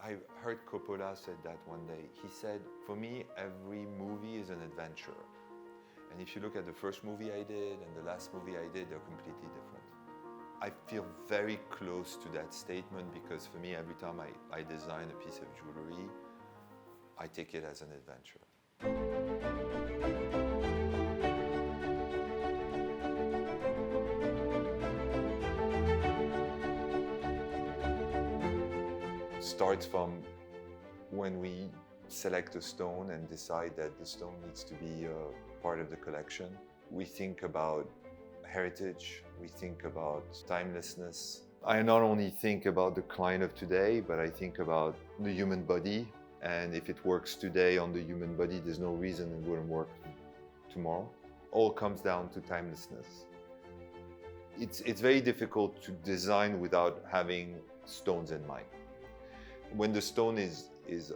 I heard Coppola said that one day. He said, for me, every movie is an adventure. And if you look at the first movie I did and the last movie I did, they're completely different. I feel very close to that statement because for me, every time I design a piece of jewelry, I take it as an adventure. Starts from when we select a stone and decide that the stone needs to be part of the collection. We think about heritage, we think about timelessness. I not only think about the client of today, but I think about the human body. And if it works today on the human body, there's no reason it wouldn't work tomorrow. All comes down to timelessness. It's very difficult to design without having stones in mind. When the stone is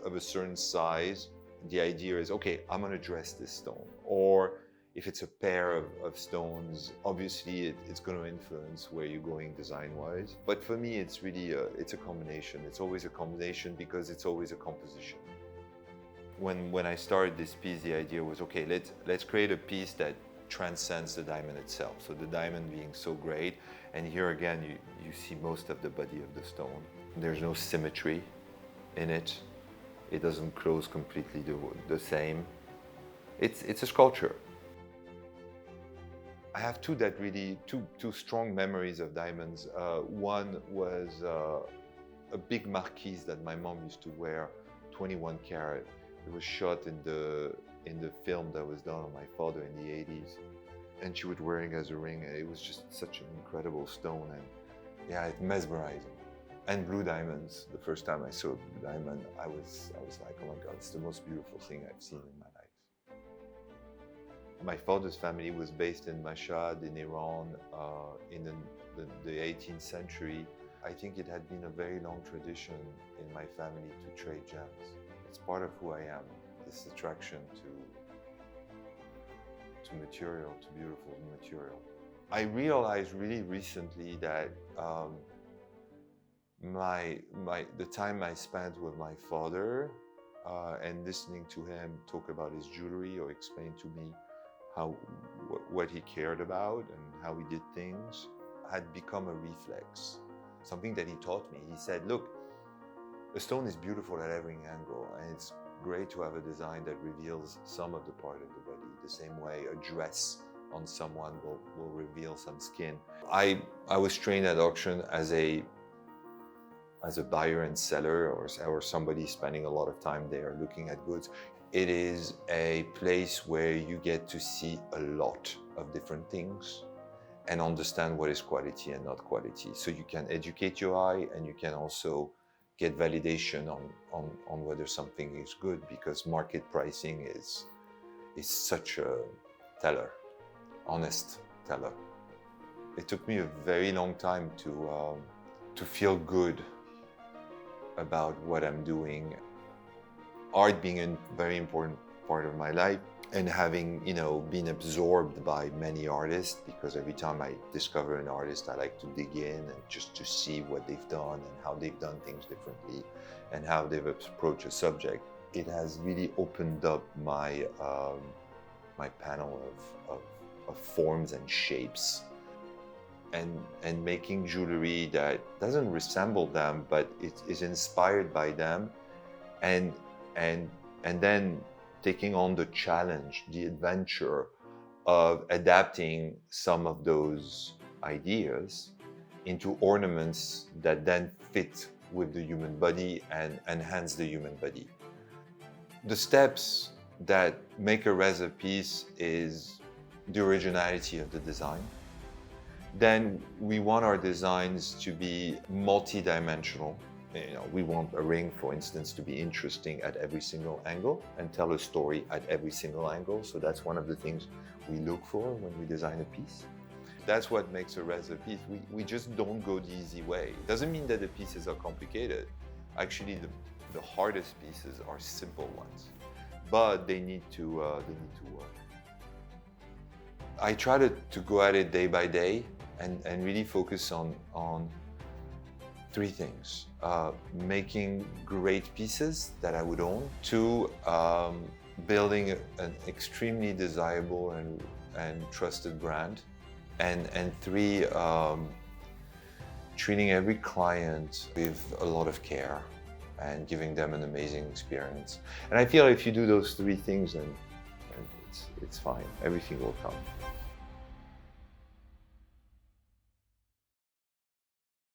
of a certain size, the idea is, okay, I'm going to dress this stone. Or if it's a pair of stones, obviously it's going to influence where you're going design-wise. But for me, it's really it's a combination. It's always a combination because it's always a composition. When I started this piece, the idea was, okay, let's create a piece that transcends the diamond itself. So the diamond being so great, and here again, you see most of the body of the stone. There's no symmetry in it. It doesn't close completely the same. It's a sculpture. I have two strong memories of diamonds. One was a big marquise that my mom used to wear, 21 karat. It was shot in the film that was done on my father in the 80s. And she was wearing it as a ring. It was just such an incredible stone, and yeah, it's mesmerizing. And blue diamonds. The first time I saw a blue diamond, I was like, oh my God, it's the most beautiful thing I've seen in my life. My father's family was based in Mashhad in Iran in the 18th century. I think it had been a very long tradition in my family to trade gems. It's part of who I am, this attraction to material, to beautiful material. I realized really recently that the time I spent with my father and listening to him talk about his jewelry or explain to me what he cared about and how he did things had become a reflex, something that he taught me. He said, look, a stone is beautiful at every angle, and it's great to have a design that reveals some of the part of the body, the same way a dress on someone will reveal some skin. I was trained at auction as a buyer and seller, or somebody spending a lot of time there looking at goods. It is a place where you get to see a lot of different things and understand what is quality and not quality. So you can educate your eye, and you can also get validation on whether something is good, because market pricing is such a teller, honest teller. It took me a very long time to feel good about what I'm doing. Art being a very important part of my life, and having, been absorbed by many artists, because every time I discover an artist, I like to dig in and just to see what they've done and how they've done things differently and how they've approached a subject. It has really opened up my panel of forms and shapes. And making jewelry that doesn't resemble them, but it is inspired by them, and then taking on the challenge, the adventure of adapting some of those ideas into ornaments that then fit with the human body and enhance the human body. The steps that make a Reza piece is the originality of the design. Then we want our designs to be multi-dimensional. We want a ring, for instance, to be interesting at every single angle and tell a story at every single angle. So that's one of the things we look for when we design a piece. That's what makes a Reza piece. We just don't go the easy way. It doesn't mean that the pieces are complicated. Actually, the hardest pieces are simple ones, but they need to work. I try to go at it day by day and really focus on Three things. Making great pieces that I would own. Two, building an extremely desirable and trusted brand. And three, treating every client with a lot of care and giving them an amazing experience. And I feel if you do those three things, then it's fine. Everything will come.